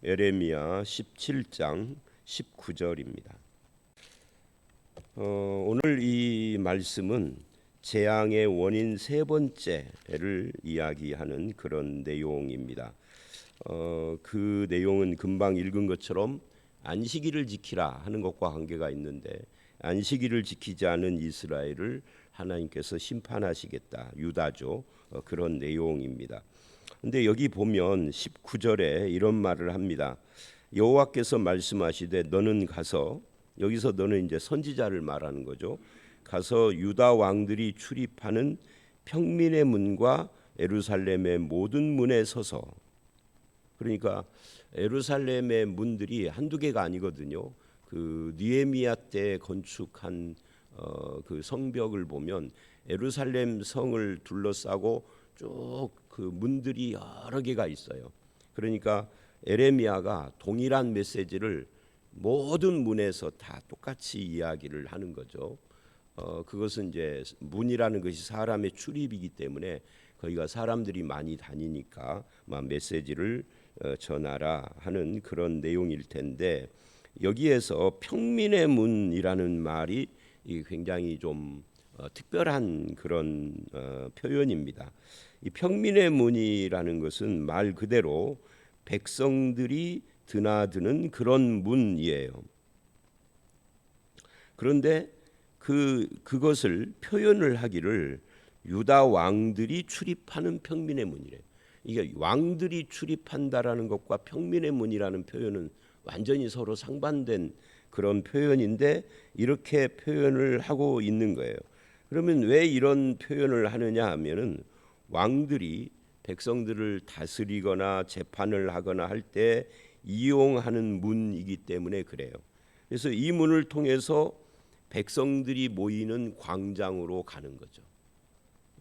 에레미야 17장 19절입니다. 오늘 이 말씀은 재앙의 원인 세 번째를 이야기하는 그런 내용입니다. 그 내용은 금방 읽은 것처럼 안식일을 지키라 하는 것과 관계가 있는데, 안식일을 지키지 않은 이스라엘을 하나님께서 심판하시겠다, 유다죠. 그런 내용입니다. 근데 여기 보면 19절에 이런 말을 합니다. 여호와께서 말씀하시되 너는 가서, 여기서 너는 이제 선지자를 말하는 거죠. 가서 유다 왕들이 출입하는 평민의 문과 예루살렘의 모든 문에 서서, 그러니까 예루살렘의 문들이 한두 개가 아니거든요. 그 느헤미야 때 건축한 그 성벽을 보면 예루살렘 성을 둘러싸고 쭉 그 문들이 여러 개가 있어요. 그러니까 에레미야가 동일한 메시지를 모든 문에서 다 똑같이 이야기를 하는 거죠. 그것은 이제 문이라는 것이 사람의 출입이기 때문에 거기가 사람들이 많이 다니니까 메시지를 전하라 하는 그런 내용일 텐데, 여기에서 평민의 문이라는 말이 굉장히 좀 특별한 그런 표현입니다. 이 평민의 문이라는 것은 말 그대로 백성들이 드나드는 그런 문이에요. 그런데 그것을 표현을 하기를 유다 왕들이 출입하는 평민의 문이래요. 이게 왕들이 출입한다라는 것과 평민의 문이라는 표현은 완전히 서로 상반된 그런 표현인데, 이렇게 표현을 하고 있는 거예요. 그러면 왜 이런 표현을 하느냐 하면은, 왕들이 백성들을 다스리거나 재판을 하거나 할 때 이용하는 문이기 때문에 그래요. 그래서 이 문을 통해서 백성들이 모이는 광장으로 가는 거죠.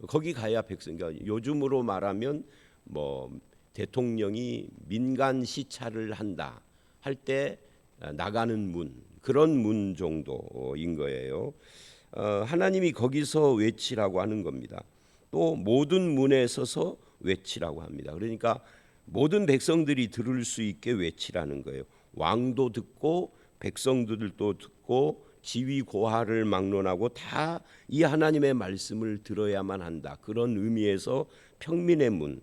거기 가야 백성, 그러니까 요즘으로 말하면 대통령이 민간 시찰을 한다 할 때 나가는 문, 그런 문 정도인 거예요. 하나님이 거기서 외치라고 하는 겁니다. 또 모든 문에 서서 외치라고 합니다. 그러니까 모든 백성들이 들을 수 있게 외치라는 거예요. 왕도 듣고 백성들도 듣고 지위 고하를 막론하고 다 이 하나님의 말씀을 들어야만 한다. 그런 의미에서 평민의 문,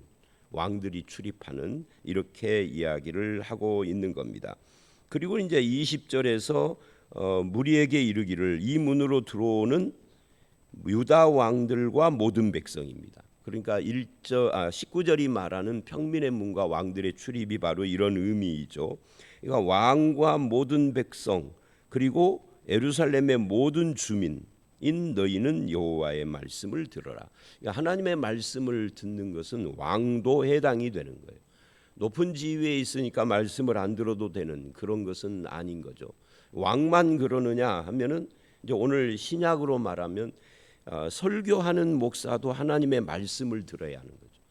왕들이 출입하는, 이렇게 이야기를 하고 있는 겁니다. 그리고 이제 20절에서 무리에게 이르기를, 이 문으로 들어오는 유다 왕들과 모든 백성입니다. 그러니까 19절이 말하는 평민의 문과 왕들의 출입이 바로 이런 의미이죠. 그러니까 왕과 모든 백성, 그리고 예루살렘의 모든 주민인 너희는 여호와의 말씀을 들어라. 그러니까 하나님의 말씀을 듣는 것은 왕도 해당이 되는 거예요. 높은 지위에 있으니까 말씀을 안 들어도 되는 그런 것은 아닌 거죠. 왕만 그러느냐 하면은, 이제 오늘 신약으로 말하면 설교하는 목사도 하나님의 말씀을 들어야 하는 거죠.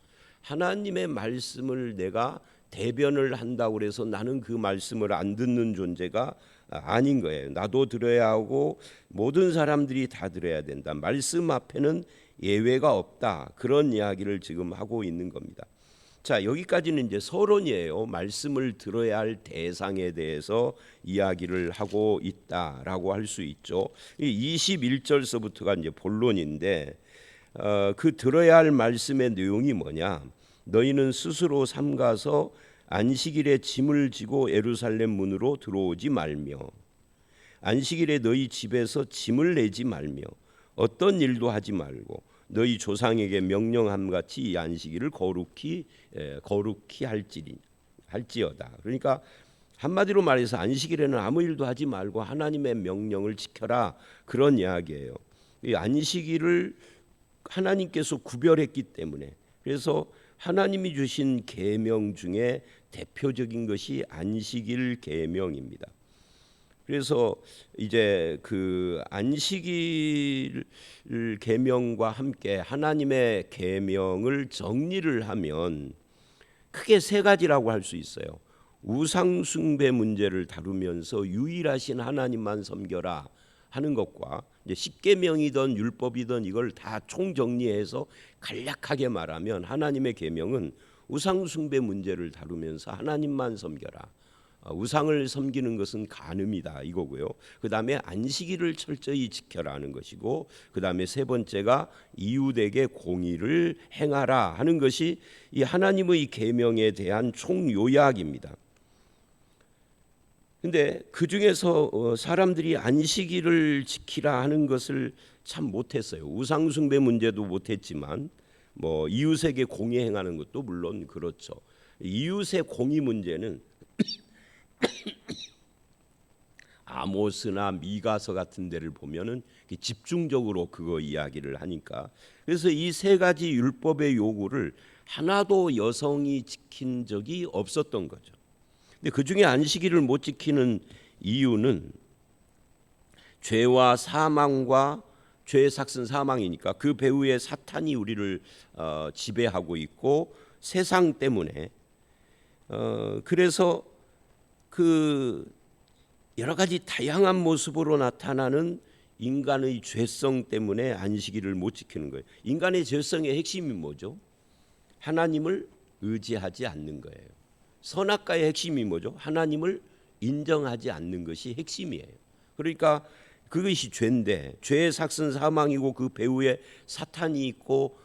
하나님의 말씀을 내가 대변을 한다고 해서 나는 그 말씀을 안 듣는 존재가 아닌 거예요. 나도 들어야 하고 모든 사람들이 다 들어야 된다. 말씀 앞에는 예외가 없다. 그런 이야기를 지금 하고 있는 겁니다. 자, 여기까지는 이제 서론이에요. 말씀을 들어야 할 대상에 대해서 이야기를 하고 있다라고 할 수 있죠. 21절서부터가 이제 본론인데, 그 들어야 할 말씀의 내용이 뭐냐? 너희는 스스로 삼가서 안식일에 짐을 지고 예루살렘 문으로 들어오지 말며, 안식일에 너희 집에서 짐을 내지 말며, 어떤 일도 하지 말고 너희 조상에게 명령함 같이 이 안식일을 거룩히 할지어다. 그러니까 한마디로 말해서 안식일에는 아무 일도 하지 말고 하나님의 명령을 지켜라, 그런 이야기예요. 이 안식일을 하나님께서 구별했기 때문에, 그래서 하나님이 주신 계명 중에 대표적인 것이 안식일 계명입니다. 그래서 이제 그 안식일 계명과 함께 하나님의 계명을 정리를 하면 크게 세 가지라고 할 수 있어요. 우상 숭배 문제를 다루면서 유일하신 하나님만 섬겨라 하는 것과, 이제 십계명이든 율법이든 이걸 다 총정리해서 간략하게 말하면, 하나님의 계명은 우상 숭배 문제를 다루면서 하나님만 섬겨라. 우상을 섬기는 것은 간음이다 이거고요. 그다음에 안식일을 철저히 지켜라 하는 것이고, 그다음에 세 번째가 이웃에게 공의를 행하라 하는 것이 이 하나님의 계명에 대한 총요약입니다. 근데 그 중에서 사람들이 안식일을 지키라 하는 것을 참 못했어요. 우상 숭배 문제도 못했지만 뭐 이웃에게 공의 행하는 것도 물론 그렇죠. 이웃의 공의 문제는 아모스나 미가서 같은 데를 보면은 집중적으로 그거 이야기를 하니까, 그래서 이 세 가지 율법의 요구를 하나도 여성이 지킨 적이 없었던 거죠. 근데 그 중에 안식일을 못 지키는 이유는 죄와 사망과 죄의 삭슨 사망이니까 그 배후에 사탄이 우리를 지배하고 있고 세상 때문에 그래서 그 여러 가지 다양한 모습으로 나타나는 인간의 죄성 때문에 안식일을 못 지키는 거예요. 인간의 죄성의 핵심이 뭐죠? 하나님을 의지하지 않는 거예요. 선악과의 핵심이 뭐죠? 하나님을 인정하지 않는 것이 핵심이에요. 그러니까 그것이 죄인데, 죄의 삭슨 사망이고 그 배후에 사탄이 있고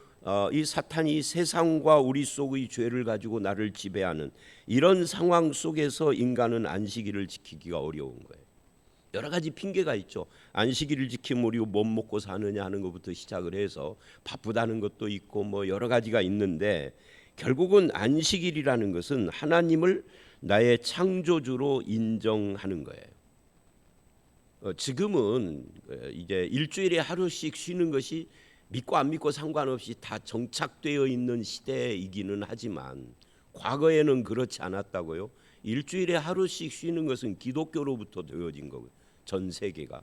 이 사탄이 세상과 우리 속의 죄를 가지고 나를 지배하는 이런 상황 속에서 인간은 안식일을 지키기가 어려운 거예요. 여러 가지 핑계가 있죠. 안식일을 지키면 우리 못 먹고 사느냐 하는 것부터 시작을 해서 바쁘다는 것도 있고 뭐 여러 가지가 있는데, 결국은 안식일이라는 것은 하나님을 나의 창조주로 인정하는 거예요. 지금은 이제 일주일에 하루씩 쉬는 것이 믿고 안 믿고 상관없이 다 정착되어 있는 시대이기는 하지만 과거에는 그렇지 않았다고요. 일주일에 하루씩 쉬는 것은 기독교로부터 되어진 거고요. 전 세계가.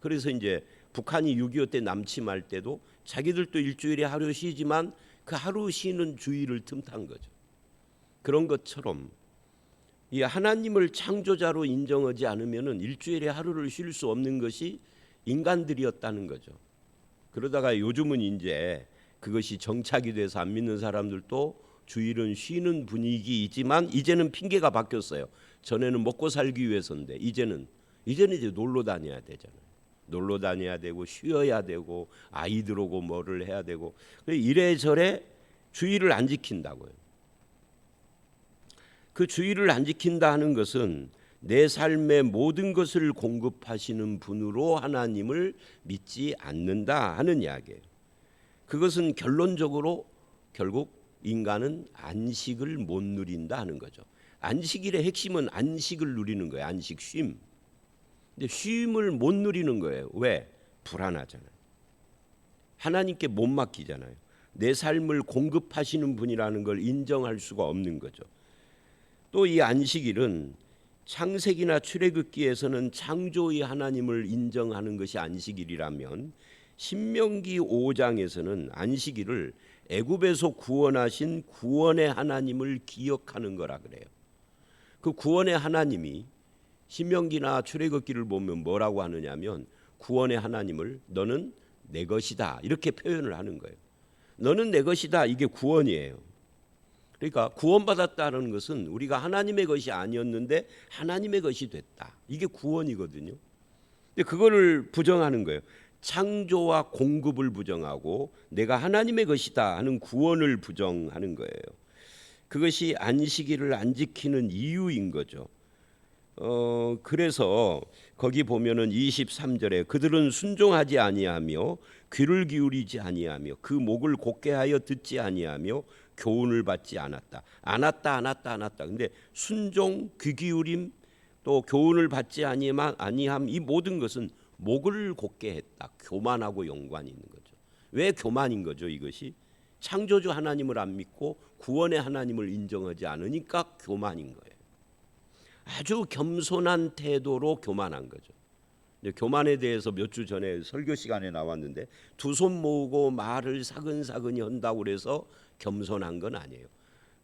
그래서 이제 북한이 6.25 때 남침할 때도 자기들도 일주일에 하루 쉬지만 그 하루 쉬는 주의를 틈탄 거죠. 그런 것처럼 이 하나님을 창조자로 인정하지 않으면은 일주일에 하루를 쉴 수 없는 것이 인간들이었다는 거죠. 그러다가 요즘은 이제 그것이 정착이 돼서 안 믿는 사람들도 주일은 쉬는 분위기이지만 이제는 핑계가 바뀌었어요. 전에는 먹고 살기 위해서인데 이제는 이제 놀러 다녀야 되잖아요. 놀러 다녀야 되고 쉬어야 되고 아이들 오고 뭐를 해야 되고 이래저래 주일을 안 지킨다고요. 그 주일을 안 지킨다 하는 것은 내 삶의 모든 것을 공급하시는 분으로 하나님을 믿지 않는다 하는 이야기예요. 그것은 결론적으로 결국 인간은 안식을 못 누린다 하는 거죠. 안식일의 핵심은 안식을 누리는 거예요. 안식, 쉼. 근데 쉼을 못 누리는 거예요. 왜? 불안하잖아요. 하나님께 못 맡기잖아요. 내 삶을 공급하시는 분이라는 걸 인정할 수가 없는 거죠. 또 이 안식일은 창세기나 출애굽기에서는 창조의 하나님을 인정하는 것이 안식일이라면 신명기 5장에서는 안식일을 애굽에서 구원하신 구원의 하나님을 기억하는 거라 그래요. 그 구원의 하나님이 신명기나 출애굽기를 보면 뭐라고 하느냐면 구원의 하나님을 너는 내 것이다 이렇게 표현을 하는 거예요. 너는 내 것이다 이게 구원이에요. 그러니까 구원받았다는 것은 우리가 하나님의 것이 아니었는데 하나님의 것이 됐다. 이게 구원이거든요. 근데 그거를 부정하는 거예요. 창조와 공급을 부정하고 내가 하나님의 것이다 하는 구원을 부정하는 거예요. 그것이 안식일을 안 지키는 이유인 거죠. 그래서 거기 보면은 23절에 그들은 순종하지 아니하며 귀를 기울이지 아니하며 그 목을 곧게 하여 듣지 아니하며 교훈을 받지 않았다. 근데 순종, 귀 기울임, 또 교훈을 받지 아니함 이 모든 것은 목을 곧게 했다. 교만하고 연관이 있는 거죠. 왜 교만인 거죠? 이것이 창조주 하나님을 안 믿고 구원의 하나님을 인정하지 않으니까 교만인 거예요. 아주 겸손한 태도로 교만한 거죠. 교만에 대해서 몇 주 전에 설교 시간에 나왔는데 두 손 모으고 말을 사근사근히 한다고 그래서 겸손한 건 아니에요.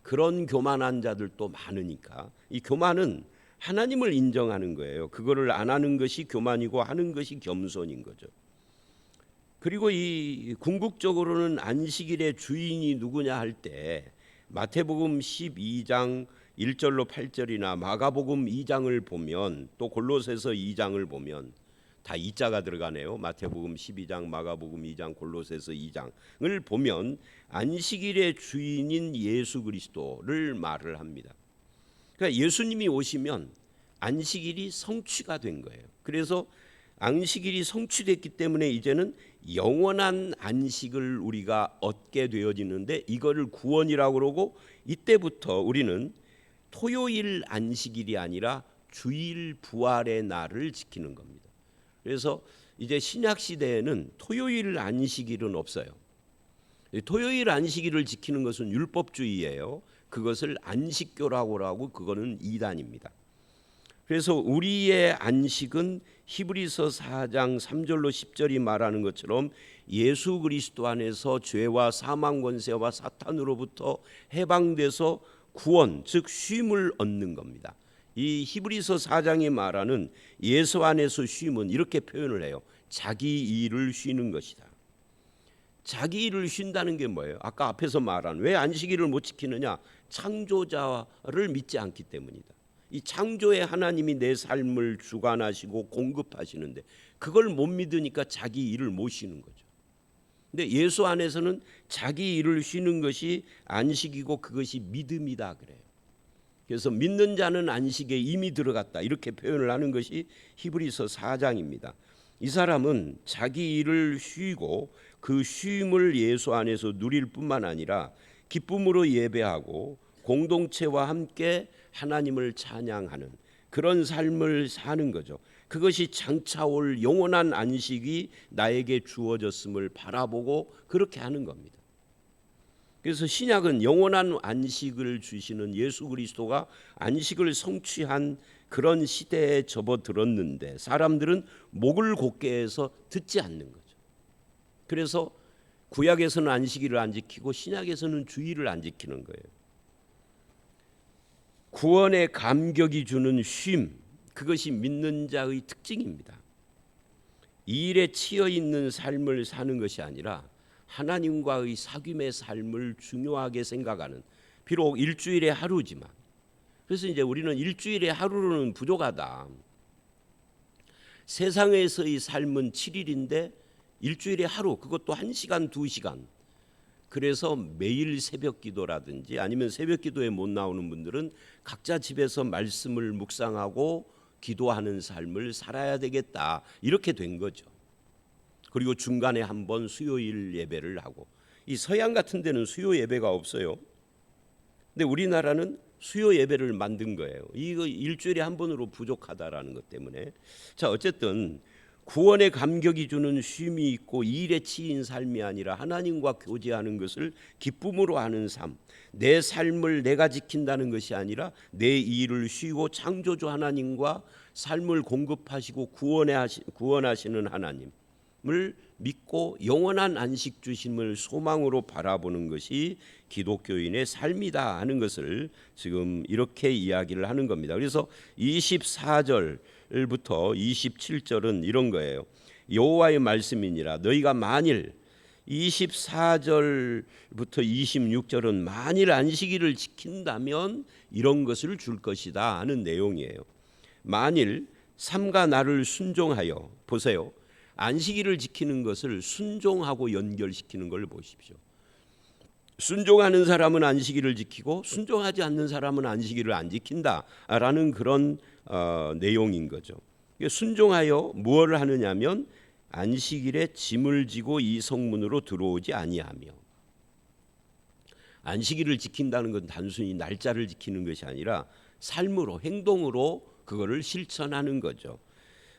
그런 교만한 자들도 많으니까 이 교만은 하나님을 인정하는 거예요. 그거를 안 하는 것이 교만이고 하는 것이 겸손인 거죠. 그리고 이 궁극적으로는 안식일의 주인이 누구냐 할 때 마태복음 12장 1절로 8절이나 마가복음 2장을 보면 또 골로새서 2장을 보면 다 이자가 들어가네요. 마태복음 12장, 마가복음 2장, 골로새서 2장을 보면 안식일의 주인인 예수 그리스도를 말을 합니다. 그러니까 예수님이 오시면 안식일이 성취가 된 거예요. 그래서 안식일이 성취됐기 때문에 이제는 영원한 안식을 우리가 얻게 되어지는데 이거를 구원이라고 그러고, 이때부터 우리는 토요일 안식일이 아니라 주일 부활의 날을 지키는 겁니다. 그래서 이제 신약 시대에는 토요일 안식일은 없어요. 토요일 안식일을 지키는 것은 율법주의예요. 그것을 안식교라고 하고 그거는 이단입니다. 그래서 우리의 안식은 히브리서 4장 3절로 10절이 말하는 것처럼 예수 그리스도 안에서 죄와 사망 권세와 사탄으로부터 해방돼서 구원, 즉 쉼을 얻는 겁니다. 이 히브리서 4장이 말하는 예수 안에서 쉼은 이렇게 표현을 해요. 자기 일을 쉬는 것이다. 자기 일을 쉰다는 게 뭐예요? 아까 앞에서 말한 왜 안식일을 못 지키느냐? 창조자를 믿지 않기 때문이다. 이 창조의 하나님이 내 삶을 주관하시고 공급하시는데 그걸 못 믿으니까 자기 일을 못 쉬는 거죠. 근데 예수 안에서는 자기 일을 쉬는 것이 안식이고 그것이 믿음이다 그래요. 그래서 믿는 자는 안식에 이미 들어갔다 이렇게 표현을 하는 것이 히브리서 4장입니다. 이 사람은 자기 일을 쉬고 그 쉼을 예수 안에서 누릴 뿐만 아니라 기쁨으로 예배하고 공동체와 함께 하나님을 찬양하는 그런 삶을 사는 거죠. 그것이 장차 올 영원한 안식이 나에게 주어졌음을 바라보고 그렇게 하는 겁니다. 그래서 신약은 영원한 안식을 주시는 예수 그리스도가 안식을 성취한 그런 시대에 접어들었는데 사람들은 목을 곧게 해서 듣지 않는 거죠. 그래서 구약에서는 안식일을 안 지키고 신약에서는 주일을 안 지키는 거예요. 구원의 감격이 주는 쉼, 그것이 믿는 자의 특징입니다. 이 일에 치여 있는 삶을 사는 것이 아니라 하나님과의 사귐의 삶을 중요하게 생각하는, 비록 일주일에 하루지만, 그래서 이제 우리는 일주일에 하루로는 부족하다. 세상에서의 삶은 7일인데 일주일에 하루, 그것도 1시간, 2시간. 그래서 매일 새벽 기도라든지 아니면 새벽 기도에 못 나오는 분들은 각자 집에서 말씀을 묵상하고 기도하는 삶을 살아야 되겠다. 이렇게 된 거죠. 그리고 중간에 한번 수요일 예배를 하고, 이 서양 같은 데는 수요 예배가 없어요. 근데 우리나라는 수요 예배를 만든 거예요. 이거 일주일에 한 번으로 부족하다라는 것 때문에. 자, 어쨌든 구원의 감격이 주는 쉼이 있고 이 일에 치인 삶이 아니라 하나님과 교제하는 것을 기쁨으로 하는 삶, 내 삶을 내가 지킨다는 것이 아니라 내 일을 쉬고 창조주 하나님과 삶을 공급하시고 구원하시는 하나님을 믿고 영원한 안식 주심을 소망으로 바라보는 것이 기독교인의 삶이다 하는 것을 지금 이렇게 이야기를 하는 겁니다. 그래서 24절부터 27절은 이런 거예요. 여호와의 말씀이니라 너희가 만일, 24절부터 26절은 만일 안식일을 지킨다면 이런 것을 줄 것이다 하는 내용이에요. 만일 삼가 나를 순종하여, 보세요. 안식일을 지키는 것을 순종하고 연결시키는 걸 보십시오. 순종하는 사람은 안식일을 지키고 순종하지 않는 사람은 안식일을 안 지킨다라는 그런 내용인 거죠. 순종하여 무엇을 하느냐면 안식일에 짐을 지고 이 성문으로 들어오지 아니하며. 안식일을 지킨다는 건 단순히 날짜를 지키는 것이 아니라 삶으로, 행동으로 그거를 실천하는 거죠.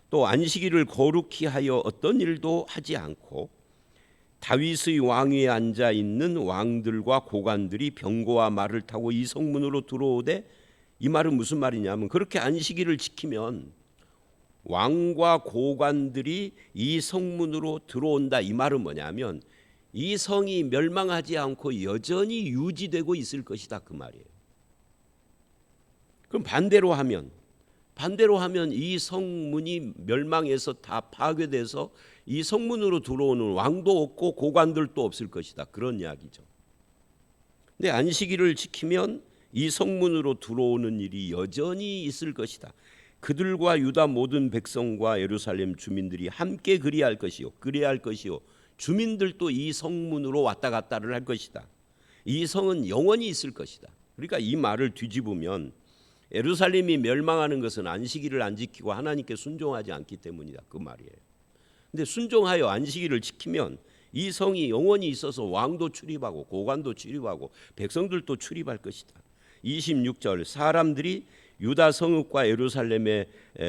또 안식일을 거룩히 하여 어떤 일도 하지 않고 다윗의 왕위에 앉아 있는 왕들과 고관들이 병거와 말을 타고 이 성문으로 들어오되, 이 말은 무슨 말이냐면 그렇게 안식일을 지키면 왕과 고관들이 이 성문으로 들어온다. 이 말은 뭐냐면 이 성이 멸망하지 않고 여전히 유지되고 있을 것이다 그 말이에요. 그럼 반대로 하면 이 성문이 멸망해서 다 파괴돼서 이 성문으로 들어오는 왕도 없고 고관들도 없을 것이다. 그런 이야기죠. 근데 안식일을 지키면 이 성문으로 들어오는 일이 여전히 있을 것이다. 그들과 유다 모든 백성과 예루살렘 주민들이 함께 그리할 것이요. 주민들도 이 성문으로 왔다 갔다를 할 것이다. 이 성은 영원히 있을 것이다. 그러니까 이 말을 뒤집으면 예루살렘이 멸망하는 것은 안식일을 안 지키고 하나님께 순종하지 않기 때문이다. 그 말이에요. 근데 순종하여 안식일을 지키면 이 성이 영원히 있어서 왕도 출입하고 고관도 출입하고 백성들도 출입할 것이다. 26절 사람들이 유다 성읍과 예루살렘에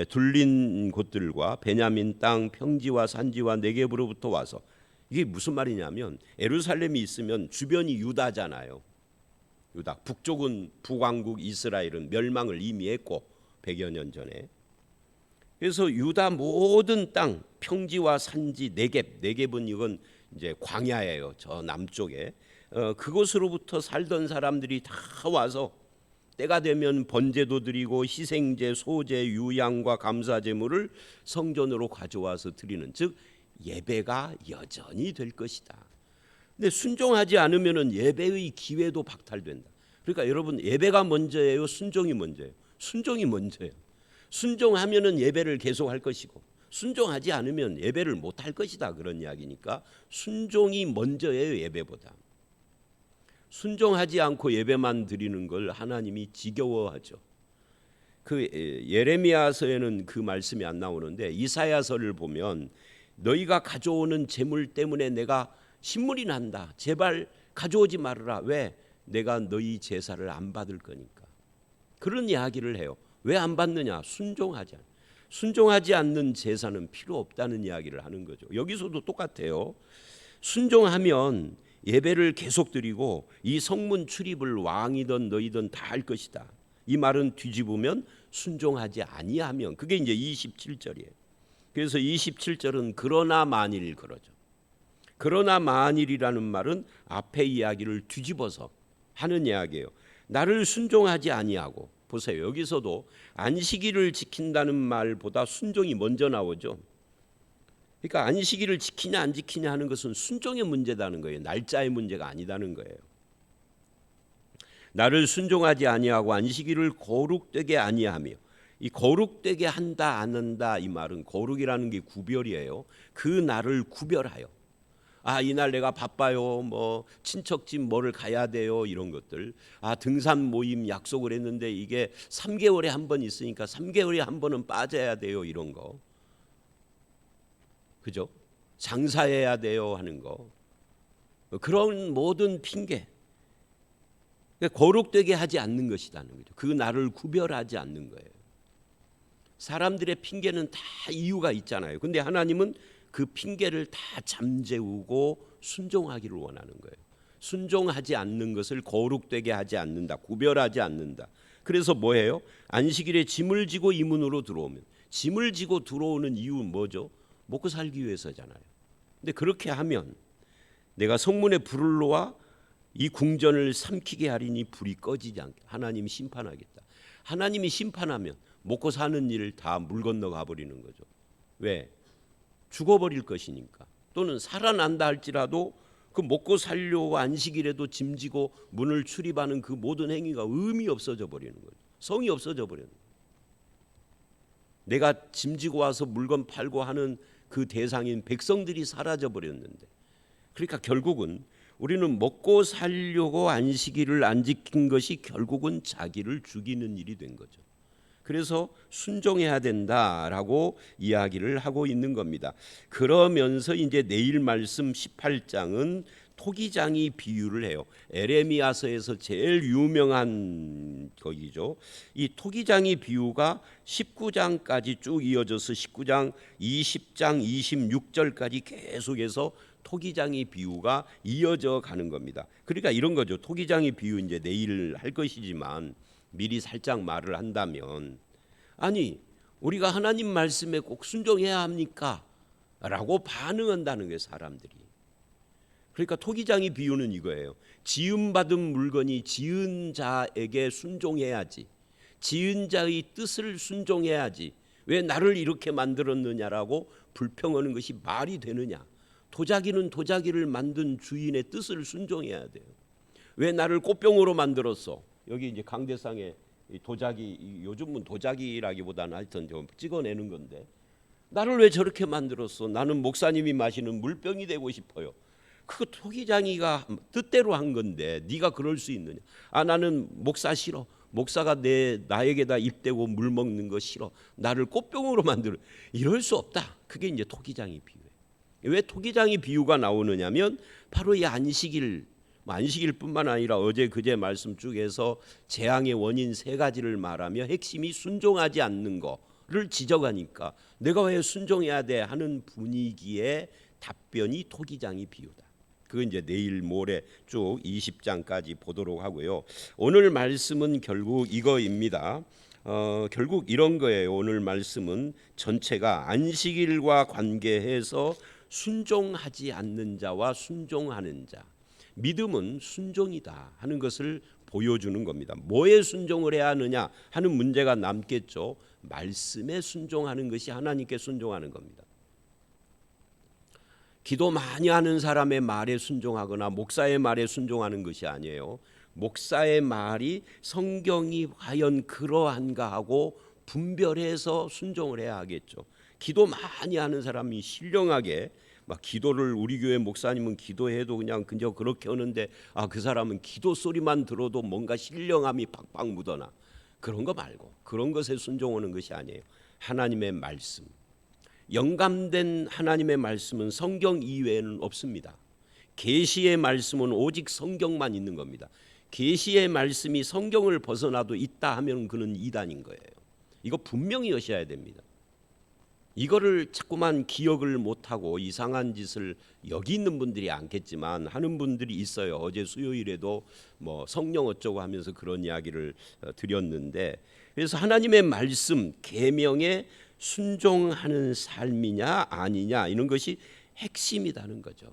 둘린 곳들과 베냐민 땅 평지와 산지와 네겝으로부터 와서 이게 무슨 말이냐면 예루살렘이 있으면 주변이 유다잖아요. 유다 북쪽은 북왕국 이스라엘은 멸망을 이미 했고 100여 년 전에. 그래서 유다 모든 땅 평지와 산지 네겝은 이건 이제 광야예요. 저 남쪽에 그곳으로부터 살던 사람들이 다 와서 때가 되면 번제도 드리고 희생제, 소제, 유양과 감사 제물을 성전으로 가져와서 드리는 즉 예배가 여전히 될 것이다. 근데 순종하지 않으면은 예배의 기회도 박탈된다. 그러니까 여러분 예배가 먼저예요, 순종이 먼저예요? 순종이 먼저예요. 순종하면은 예배를 계속할 것이고 순종하지 않으면 예배를 못할 것이다. 그런 이야기니까 순종이 먼저예요, 예배보다. 순종하지 않고 예배만 드리는 걸 하나님이 지겨워하죠. 그 예레미야서에는 그 말씀이 안 나오는데 이사야서를 보면 너희가 가져오는 제물 때문에 내가 신물이 난다. 제발 가져오지 말아라. 왜? 내가 너희 제사를 안 받을 거니까. 그런 이야기를 해요. 왜 안 받느냐? 순종하지 않는 제사는 필요 없다는 이야기를 하는 거죠. 여기서도 똑같아요. 순종하면 예배를 계속 드리고 이 성문 출입을 왕이든 너희든 다 할 것이다. 이 말은 뒤집으면 순종하지 아니하면 그게 이제 27절이에요. 그래서 27절은 그러나 만일 그러죠. 그러나 만일이라는 말은 앞에 이야기를 뒤집어서 하는 이야기예요. 나를 순종하지 아니하고 보세요. 여기서도 안식일을 지킨다는 말보다 순종이 먼저 나오죠. 그러니까 안식일을 지키냐 안 지키냐 하는 것은 순종의 문제다는 거예요. 날짜의 문제가 아니다는 거예요. 나를 순종하지 아니하고 안식일을 거룩되게 아니하며 이 거룩되게 한다 안 한다 이 말은 거룩이라는 게 구별이에요. 그 날을 구별하여 이날 내가 바빠요. 뭐 친척집 뭐를 가야 돼요. 이런 것들. 등산 모임 약속을 했는데 이게 3개월에 한 번 있으니까 3개월에 한 번은 빠져야 돼요. 이런 거. 그죠? 장사해야 돼요 하는 거. 그런 모든 핑계. 거룩되게 하지 않는 것이라는 거죠. 그 날을 구별하지 않는 거예요. 사람들의 핑계는 다 이유가 있잖아요. 근데 하나님은 그 핑계를 다 잠재우고 순종하기를 원하는 거예요. 순종하지 않는 것을 거룩되게 하지 않는다. 구별하지 않는다. 그래서 뭐예요? 안식일에 짐을 지고 이 문으로 들어오면 짐을 지고 들어오는 이유는 뭐죠? 먹고 살기 위해서잖아요. 근데 그렇게 하면 내가 성문에 불을 놓아 이 궁전을 삼키게 하리니 불이 꺼지지 않게 하나님이 심판하겠다. 하나님이 심판하면 먹고 사는 일 다 물 건너가 버리는 거죠. 왜? 죽어버릴 것이니까. 또는 살아난다 할지라도 그 먹고 살려고 안식일에도 짐지고 문을 출입하는 그 모든 행위가 의미 없어져 버리는 거죠. 성이 없어져 버리는 거예요. 내가 짐지고 와서 물건 팔고 하는 그 대상인 백성들이 사라져 버렸는데, 그러니까 결국은 우리는 먹고 살려고 안식일을 안 지킨 것이 결국은 자기를 죽이는 일이 된 거죠. 그래서 순종해야 된다라고 이야기를 하고 있는 겁니다. 그러면서 이제 내일 말씀 18장은 토기장이 비유를 해요. 에레미야서에서 제일 유명한 거기죠. 이 토기장이 비유가 19장까지 쭉 이어져서 19장, 20장, 26절까지 계속해서 토기장이 비유가 이어져 가는 겁니다. 그러니까 이런 거죠. 토기장이 비유 이제 내일 할 것이지만 미리 살짝 말을 한다면 우리가 하나님 말씀에 꼭 순종해야 합니까? 라고 반응한다는 거예요. 사람들이. 그러니까 토기장이 비유는 이거예요. 지음받은 물건이 지은 자에게 순종해야지. 지은 자의 뜻을 순종해야지. 왜 나를 이렇게 만들었느냐라고 불평하는 것이 말이 되느냐. 도자기는 도자기를 만든 주인의 뜻을 순종해야 돼요. 왜 나를 꽃병으로 만들었어? 여기 이제 강대상에 도자기, 요즘은 도자기라기보다는 하여튼 좀 찍어내는 건데, 나를 왜 저렇게 만들었어? 나는 목사님이 마시는 물병이 되고 싶어요. 그거 토기장이가 뜻대로 한 건데 네가 그럴 수 있느냐? 아, 나는 목사 싫어. 목사가 나에게다 입대고 물 먹는 거 싫어. 나를 꽃병으로 만들어. 이럴 수 없다. 그게 이제 토기장이 비유예요. 왜 토기장이 비유가 나오느냐면 바로 이 안식일, 안식일뿐만 아니라 어제 그제 말씀 중에서 재앙의 원인 세 가지를 말하며 핵심이 순종하지 않는 거를 지적하니까 내가 왜 순종해야 돼 하는 분위기의 답변이 토기장이 비유다. 그건 이제 내일 모레 쭉 20장까지 보도록 하고요. 오늘 말씀은 결국 이거입니다. 결국 이런 거예요. 오늘 말씀은 전체가 안식일과 관계해서 순종하지 않는 자와 순종하는 자, 믿음은 순종이다 하는 것을 보여주는 겁니다. 뭐에 순종을 해야 하느냐 하는 문제가 남겠죠. 말씀에 순종하는 것이 하나님께 순종하는 겁니다. 기도 많이 하는 사람의 말에 순종하거나 목사의 말에 순종하는 것이 아니에요. 목사의 말이 성경이 과연 그러한가 하고 분별해서 순종을 해야 하겠죠. 기도 많이 하는 사람이 신령하게 막 기도를, 우리 교회 목사님은 기도해도 그냥 그렇게 하는데 그 사람은 기도 소리만 들어도 뭔가 신령함이 팍팍 묻어나. 그런 거 말고, 그런 것에 순종하는 것이 아니에요. 하나님의 말씀, 영감된 하나님의 말씀은 성경 이외에는 없습니다. 계시의 말씀은 오직 성경만 있는 겁니다. 계시의 말씀이 성경을 벗어나도 있다 하면 그는 이단인 거예요. 이거 분명히 여셔야 됩니다. 이거를 자꾸만 기억을 못하고 이상한 짓을, 여기 있는 분들이 않겠지만 하는 분들이 있어요. 어제 수요일에도 뭐 성령 어쩌고 하면서 그런 이야기를 드렸는데, 그래서 하나님의 말씀 계명에 순종하는 삶이냐 아니냐 이런 것이 핵심이라는 거죠.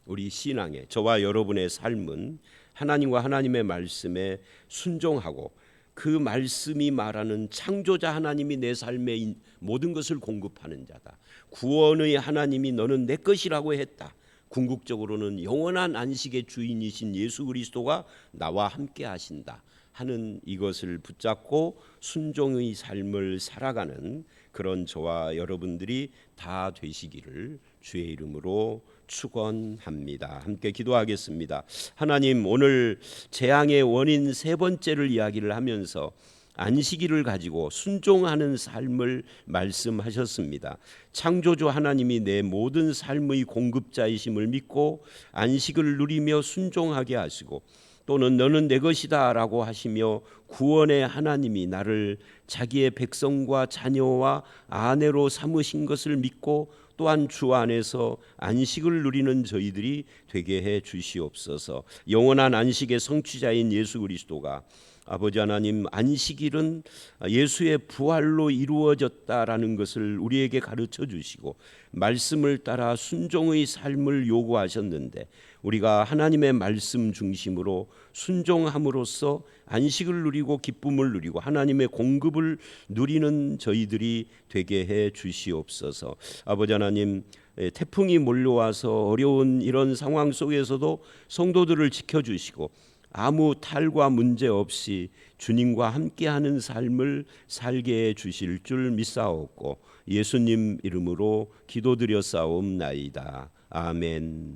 우리 신앙의, 저와 여러분의 삶은 하나님과 하나님의 말씀에 순종하고 그 말씀이 말하는 창조자 하나님이 내 삶의 모든 것을 공급하는 자다. 구원의 하나님이 너는 내 것이라고 했다. 궁극적으로는 영원한 안식의 주인이신 예수 그리스도가 나와 함께 하신다 하는 이것을 붙잡고 순종의 삶을 살아가는 그런 저와 여러분들이 다 되시기를 주의 이름으로 축원합니다. 함께 기도하겠습니다. 하나님, 오늘 재앙의 원인 세 번째를 이야기를 하면서 안식일을 가지고 순종하는 삶을 말씀하셨습니다. 창조주 하나님이 내 모든 삶의 공급자이심을 믿고 안식을 누리며 순종하게 하시고, 또는 너는 내 것이다 라고 하시며 구원의 하나님이 나를 자기의 백성과 자녀와 아내로 삼으신 것을 믿고 또한 주 안에서 안식을 누리는 저희들이 되게 해 주시옵소서. 영원한 안식의 성취자인 예수 그리스도가, 아버지 하나님, 안식일은 예수의 부활로 이루어졌다라는 것을 우리에게 가르쳐 주시고 말씀을 따라 순종의 삶을 요구하셨는데, 우리가 하나님의 말씀 중심으로 순종함으로써 안식을 누리고 기쁨을 누리고 하나님의 공급을 누리는 저희들이 되게 해 주시옵소서. 아버지 하나님, 태풍이 몰려와서 어려운 이런 상황 속에서도 성도들을 지켜주시고 아무 탈과 문제 없이 주님과 함께하는 삶을 살게 해 주실 줄 믿사옵고 예수님 이름으로 기도드렸사옵나이다. 아멘.